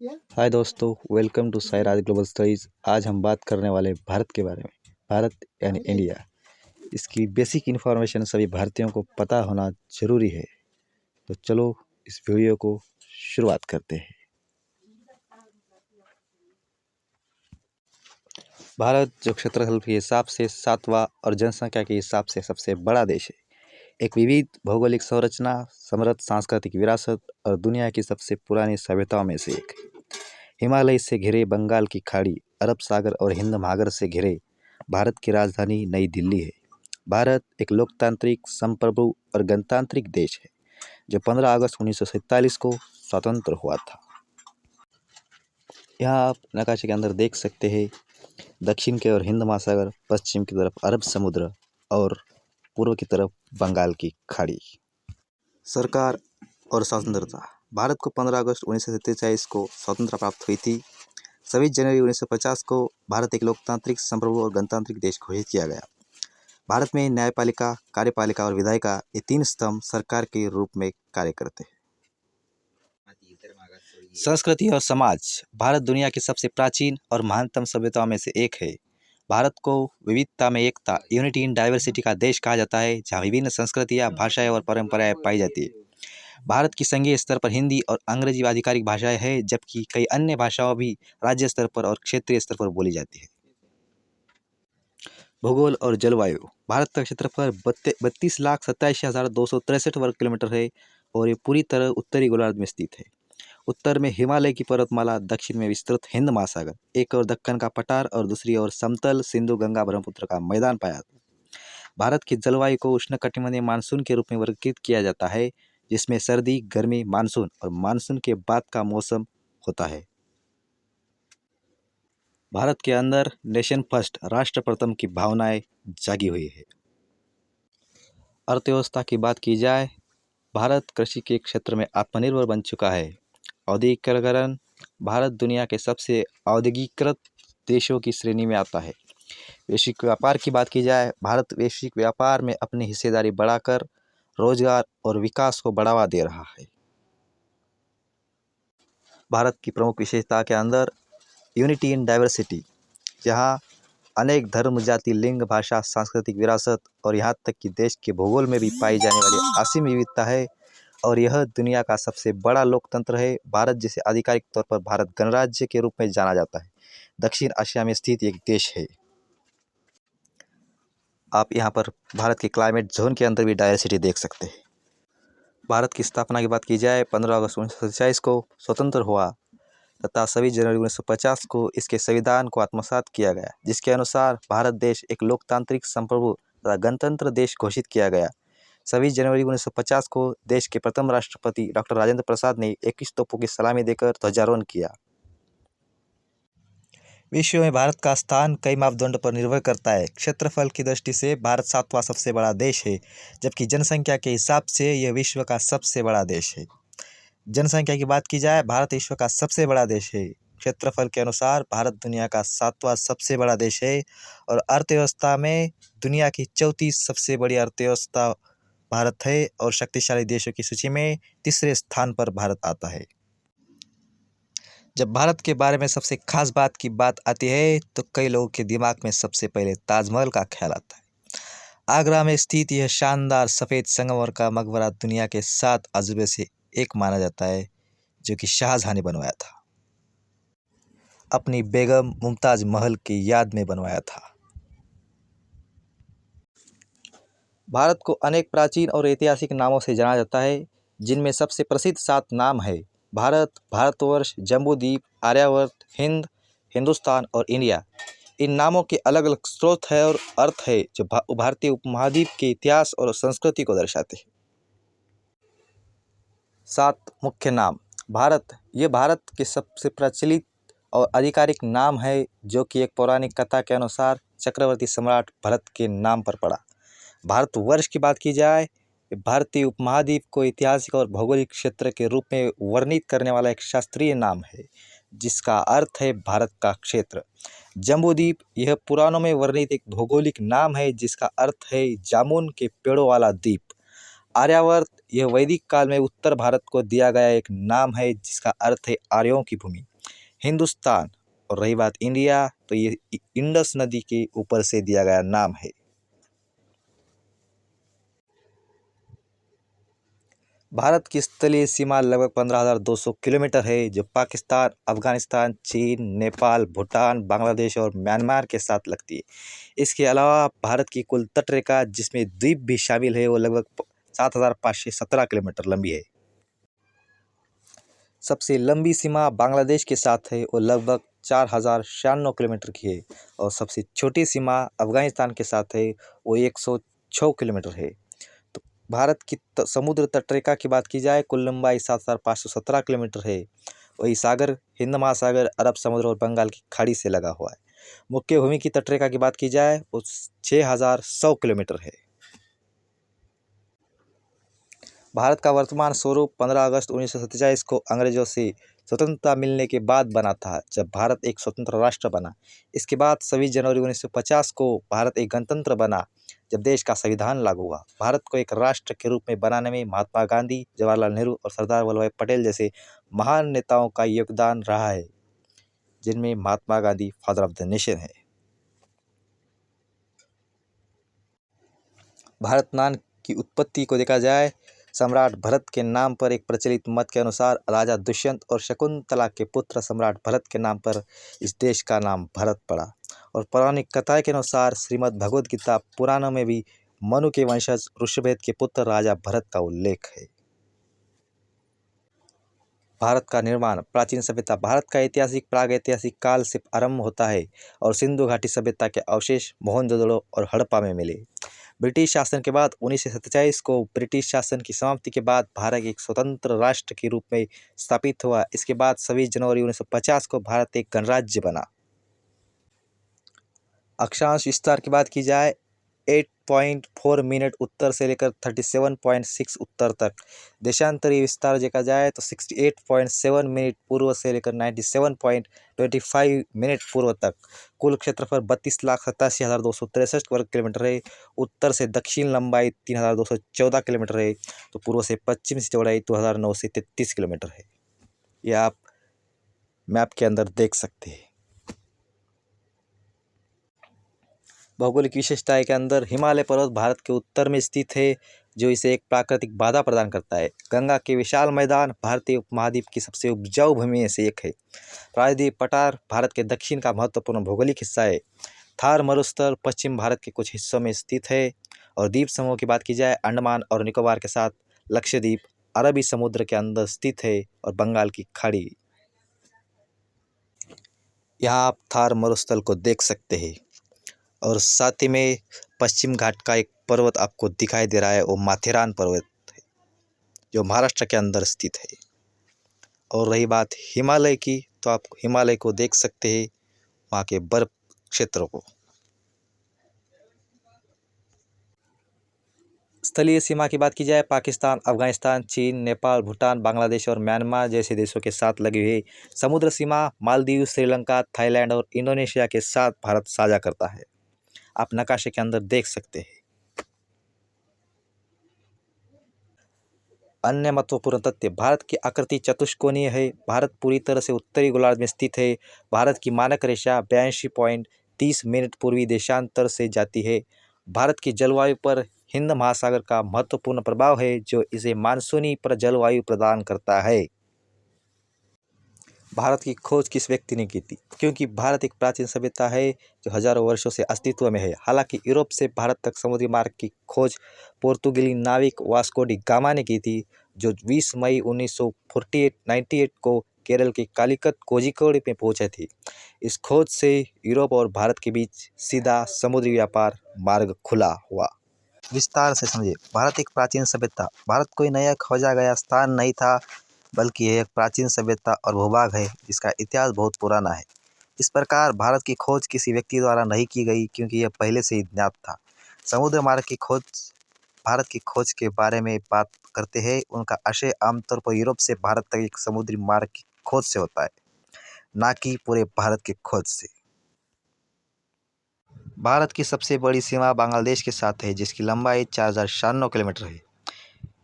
हाय दोस्तों, welcome to Sai Raj global studies. आज हम बात करने वाले भारत के बारे में। भारत यानी इंडिया, इसकी बेसिक इन्फॉर्मेशन सभी भारतीयों को पता होना जरूरी है। तो चलो इस वीडियो को शुरुआत करते हैं। भारत जो क्षेत्रफल के हिसाब से सातवां और जनसंख्या के हिसाब से सबसे बड़ा देश है। एक विविध भौगोलिक संरचना, समृद्ध सांस्कृतिक विरासत और दुनिया की सबसे पुरानी सभ्यताओं में से एक है। हिमालय से घिरे बंगाल की खाड़ी, अरब सागर और हिंद महासागर से घिरे भारत की राजधानी नई दिल्ली है। भारत एक लोकतांत्रिक, संप्रभु और गणतांत्रिक देश है जो 15 अगस्त 1947 को स्वतंत्र हुआ था। यहाँ आप नक्काशी के अंदर देख सकते हैं, दक्षिण की ओर हिंद महासागर, पश्चिम की तरफ अरब समुद्र और पूर्व की तरफ बंगाल की खाड़ी। सरकार और स्वतंत्रता। भारत को 15 अगस्त 1947 को स्वतंत्रता प्राप्त हुई थी। 26 जनवरी 1950 को भारत एक लोकतांत्रिक, संप्रभु और गणतांत्रिक देश घोषित किया गया। भारत में न्यायपालिका, कार्यपालिका और विधायिका, ये 3 स्तंभ सरकार के रूप में कार्य करते हैं। संस्कृति और समाज। भारत दुनिया की सबसे प्राचीन और महानतम सभ्यताओं में से एक है। भारत को विविधता में एकता, यूनिटी इन डाइवर्सिटी का देश कहा जाता है, जहाँ विभिन्न संस्कृतियाँ, भाषाएं और परंपराएं पाई जाती है। भारत की संघीय स्तर पर हिंदी और अंग्रेजी आधिकारिक भाषाएं हैं, जबकि कई अन्य भाषाओं भी राज्य स्तर पर और क्षेत्रीय स्तर पर बोली जाती है। भूगोल और जलवायु। भारत का क्षेत्रफल 32,87,263 वर्ग किलोमीटर है और ये पूरी तरह उत्तरी गोलार्ध में स्थित है। उत्तर में हिमालय की पर्वतमाला, दक्षिण में विस्तृत हिंद महासागर, एक ओर दक्कन का पठार और दूसरी ओर समतल सिंधु गंगा ब्रह्मपुत्र का मैदान पाया जाता है। भारत की जलवायु को उष्णकटिबंधीय मानसून के रूप में वर्गीकृत किया जाता है, जिसमें सर्दी, गर्मी, मानसून और मानसून के बाद का मौसम होता है। भारत के अंदर नेशन फर्स्ट, राष्ट्र प्रथम की भावनाएं जागी हुई है। अर्थव्यवस्था की बात की जाए, भारत कृषि के क्षेत्र में आत्मनिर्भर बन चुका है। औद्योगिकीकरण। भारत दुनिया के सबसे औद्योगिकीकृत देशों की श्रेणी में आता है। वैश्विक व्यापार की बात की जाए, भारत वैश्विक व्यापार में अपनी हिस्सेदारी बढ़ाकर रोजगार और विकास को बढ़ावा दे रहा है। भारत की प्रमुख विशेषता के अंदर यूनिटी इन डाइवर्सिटी, जहाँ अनेक धर्म, जाति, लिंग, भाषा, सांस्कृतिक विरासत और यहाँ तक कि देश के भूगोल में भी पाई जाने वाली असीम विविधता है और यह दुनिया का सबसे बड़ा लोकतंत्र है। भारत जिसे आधिकारिक तौर पर भारत गणराज्य के रूप में जाना जाता है, दक्षिण एशिया में स्थित एक देश है। आप यहाँ पर भारत के क्लाइमेट जोन के अंदर भी डाइवर्सिटी देख सकते हैं। भारत की स्थापना की बात की जाए, 15 अगस्त 1947 को स्वतंत्र हुआ तथा 26 जनवरी 1950 को इसके संविधान को आत्मसात किया गया, जिसके अनुसार भारत देश एक लोकतांत्रिक, संप्रभु तथा गणतंत्र देश घोषित किया गया। 26 जनवरी 1950 को देश के प्रथम राष्ट्रपति डॉक्टर राजेंद्र प्रसाद ने 21 तोपों की सलामी देकर ध्वजारोहण किया। विश्व में भारत का स्थान कई मापदंडों पर निर्भर करता है। क्षेत्रफल की दृष्टि से भारत 7वां सबसे बड़ा देश है, जबकि जनसंख्या के हिसाब से यह विश्व का सबसे बड़ा देश है। जनसंख्या की बात की जाए, भारत विश्व का सबसे बड़ा देश है। क्षेत्रफल के अनुसार भारत दुनिया का 7वां सबसे बड़ा देश है और अर्थव्यवस्था में दुनिया की 34 सबसे बड़ी अर्थव्यवस्था भारत है और शक्तिशाली देशों की सूची में तीसरे स्थान पर भारत आता है। जब भारत के बारे में सबसे खास बात की बात आती है तो कई लोगों के दिमाग में सबसे पहले ताजमहल का ख्याल आता है। आगरा में स्थित यह शानदार सफ़ेद संगमरमर का मकबरा दुनिया के 7 अजूबे से एक माना जाता है, जो कि शाहजहां ने बनवाया था। अपनी बेगम मुमताज महल की याद में बनवाया था। भारत को अनेक प्राचीन और ऐतिहासिक नामों से जाना जाता है, जिनमें सबसे प्रसिद्ध 7 नाम है: भारत, भारतवर्ष, जम्बूद्वीप, आर्यावर्त, हिंद, हिंदुस्तान और इंडिया। इन नामों के अलग अलग स्रोत है और अर्थ है जो भारतीय उपमहाद्वीप के इतिहास और संस्कृति को दर्शाते हैं। 7 मुख्य नाम। भारत, ये भारत के सबसे प्रचलित और आधिकारिक नाम है, जो कि एक पौराणिक कथा के अनुसार चक्रवर्ती सम्राट भरत के नाम पर पड़ा। भारतवर्ष की बात की जाए, भारतीय उपमहाद्वीप को ऐतिहासिक और भौगोलिक क्षेत्र के रूप में वर्णित करने वाला एक शास्त्रीय नाम है, जिसका अर्थ है भारत का क्षेत्र। जम्बूद्वीप, यह पुराणों में वर्णित एक भौगोलिक नाम है, जिसका अर्थ है जामुन के पेड़ों वाला द्वीप। आर्यावर्त, यह वैदिक काल में उत्तर भारत को दिया गया एक नाम है, जिसका अर्थ है आर्यों की भूमि। हिंदुस्तान। और रही बात इंडिया, तो ये इंडस नदी के ऊपर से दिया गया नाम है। भारत की स्थलीय सीमा लगभग 15,200 किलोमीटर है, जो पाकिस्तान, अफगानिस्तान, चीन, नेपाल, भूटान, बांग्लादेश और म्यांमार के साथ लगती है। इसके अलावा भारत की कुल तटरेखा, जिसमें द्वीप भी शामिल है, वो लगभग 7,517 किलोमीटर लंबी है। सबसे लंबी सीमा बांग्लादेश के साथ है, वो लगभग 4,096 किलोमीटर की है। और सबसे छोटी सीमा अफगानिस्तान के साथ है, वो 106 किलोमीटर है। तो भारत की समुद्र तटरेखा की बात की जाए, कुल लंबाई 7,517 किलोमीटर है। वही सागर हिंद महासागर, अरब समुद्र और बंगाल की खाड़ी से लगा हुआ है। मुख्य भूमि की तटरेखा की बात की जाए, वो 6,100 किलोमीटर है। भारत का वर्तमान स्वरूप 15 अगस्त 1947 को अंग्रेजों से स्वतंत्रता मिलने के बाद बना था, जब भारत एक स्वतंत्र राष्ट्र बना। इसके बाद 26 जनवरी 1950 को भारत एक गणतंत्र बना, जब देश का संविधान लागू हुआ। भारत को एक राष्ट्र के रूप में बनाने में महात्मा गांधी, जवाहरलाल नेहरू और सरदार वल्लभ भाई पटेल जैसे महान नेताओं का योगदान रहा है, जिनमें Mahatma Gandhi father of the nation है। भारत नाम की उत्पत्ति को देखा जाए, सम्राट भरत के नाम पर एक प्रचलित मत के अनुसार राजा दुष्यंत और शकुंतला के पुत्र सम्राट भरत के नाम पर इस देश का नाम भारत पड़ा। और पौराणिक कथा के अनुसार श्रीमद् भगवद गीता पुराणों में भी मनु के वंशज ऋषभदेव के पुत्र राजा भरत का उल्लेख है। भारत का निर्माण। प्राचीन सभ्यता। भारत का ऐतिहासिक प्रागैतिहासिक काल से आरंभ होता है और सिंधु घाटी सभ्यता के अवशेष मोहनजोदड़ो और हड़प्पा में मिले। ब्रिटिश शासन के बाद 1947 को ब्रिटिश शासन की समाप्ति के बाद भारत एक स्वतंत्र राष्ट्र के रूप में स्थापित हुआ। इसके बाद 26 जनवरी 1950 को भारत एक गणराज्य बना। अक्षांश विस्तार की बात की जाए, 8.4 मिनट उत्तर से लेकर 37.6 उत्तर तक। देशांतरीय विस्तार देखा जाए तो 68.7 मिनट पूर्व से लेकर 97.25 मिनट पूर्व तक। कुल क्षेत्रफल 32,87,263 वर्ग किलोमीटर है। उत्तर से दक्षिण लंबाई 3,214 किलोमीटर है, तो पूर्व से पश्चिम से चौड़ाई 2,933 किलोमीटर है। यह आप मैप के अंदर देख सकते हैं। भौगोलिक विशेषताएं के अंदर हिमालय पर्वत भारत के उत्तर में स्थित है, जो इसे एक प्राकृतिक बाधा प्रदान करता है। गंगा के विशाल मैदान भारतीय उपमहाद्वीप की सबसे उपजाऊ भूमि में से एक है। प्रायद्वीप पठार भारत के दक्षिण का महत्वपूर्ण भौगोलिक हिस्सा है। थार मरुस्थल पश्चिम भारत के कुछ हिस्सों में स्थित है। और द्वीप समूह की बात की जाए, अंडमान और निकोबार के साथ लक्षद्वीप अरबी समुद्र के अंदर स्थित है और बंगाल की खाड़ी। यहाँ आप थार मरुस्थल को देख सकते हैं। और साथ ही में पश्चिम घाट का एक पर्वत आपको दिखाई दे रहा है, वो माथेरान पर्वत है, जो महाराष्ट्र के अंदर स्थित है। और रही बात हिमालय की, तो आप हिमालय को देख सकते हैं, वहाँ के बर्फ क्षेत्रों को। स्थलीय सीमा की बात की जाए, पाकिस्तान, अफगानिस्तान, चीन, नेपाल, भूटान, बांग्लादेश और म्यांमार जैसे देशों के साथ लगी हुई समुद्र सीमा मालदीव, श्रीलंका, थाईलैंड और इंडोनेशिया के साथ भारत साझा करता है। आप नकाशे के अंदर देख सकते हैं। अन्य महत्वपूर्ण तथ्य। भारत की आकृति चतुष्कोणीय है। भारत पूरी तरह से उत्तरी गोलार्ध में स्थित है। भारत की मानक रेखा 82.30 मिनट पूर्वी देशांतर से जाती है। भारत की जलवायु पर हिंद महासागर का महत्वपूर्ण प्रभाव है, जो इसे मानसूनी पर जलवायु प्रदान करता है। भारत की खोज किस व्यक्ति ने की थी? क्योंकि भारत एक प्राचीन सभ्यता है जो हजारों वर्षों से अस्तित्व में है। हालांकि यूरोप से भारत तक समुद्री मार्ग की खोज पोर्तुगीज नाविक वास्को डी गामा ने की थी, जो 20 मई 1998 को केरल के कालीकट कोझिकोड में पहुंचे थे। इस खोज से यूरोप और भारत के बीच सीधा समुद्री व्यापार मार्ग खुला हुआ। विस्तार से समझिए। भारत एक प्राचीन सभ्यता। भारत कोई नया खोजा गया स्थान नहीं था, बल्कि यह एक प्राचीन सभ्यता और भूभाग है जिसका इतिहास बहुत पुराना है। इस प्रकार भारत की खोज किसी व्यक्ति द्वारा नहीं की गई, क्योंकि यह पहले से ही ज्ञात था। समुद्र मार्ग की खोज, भारत की खोज के बारे में बात करते हैं, उनका आशय आमतौर पर यूरोप से भारत तक एक समुद्री मार्ग की खोज से होता है, ना कि पूरे भारत की खोज से। भारत की सबसे बड़ी सीमा बांग्लादेश के साथ है, जिसकी लंबाई 4,096 किलोमीटर है।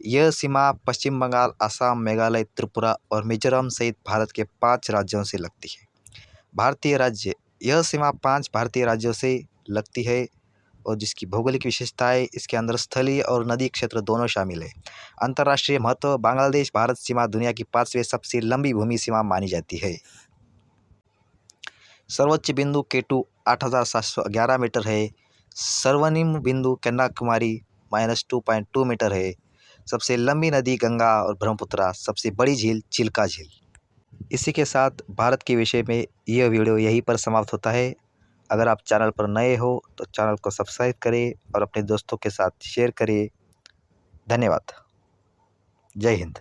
यह सीमा पश्चिम बंगाल, असम, मेघालय, त्रिपुरा और मिजोरम सहित भारत के 5 राज्यों से लगती है। भारतीय राज्य, यह सीमा 5 भारतीय राज्यों से लगती है और जिसकी भौगोलिक विशेषताएं इसके अंदर स्थलीय और नदी क्षेत्र दोनों शामिल है। अंतर्राष्ट्रीय महत्व, बांग्लादेश भारत सीमा दुनिया की 5वीं सबसे लंबी भूमि सीमा मानी जाती है। सर्वोच्च बिंदु केटू 8,711 मीटर है। सर्वनिम्न बिंदु कन्याकुमारी -2.2 मीटर है। सबसे लंबी नदी गंगा और ब्रह्मपुत्र। सबसे बड़ी झील चिल्का झील। इसी के साथ भारत के विषय में यह वीडियो यहीं पर समाप्त होता है। अगर आप चैनल पर नए हो तो चैनल को सब्सक्राइब करें और अपने दोस्तों के साथ शेयर करें। धन्यवाद। जय हिंद।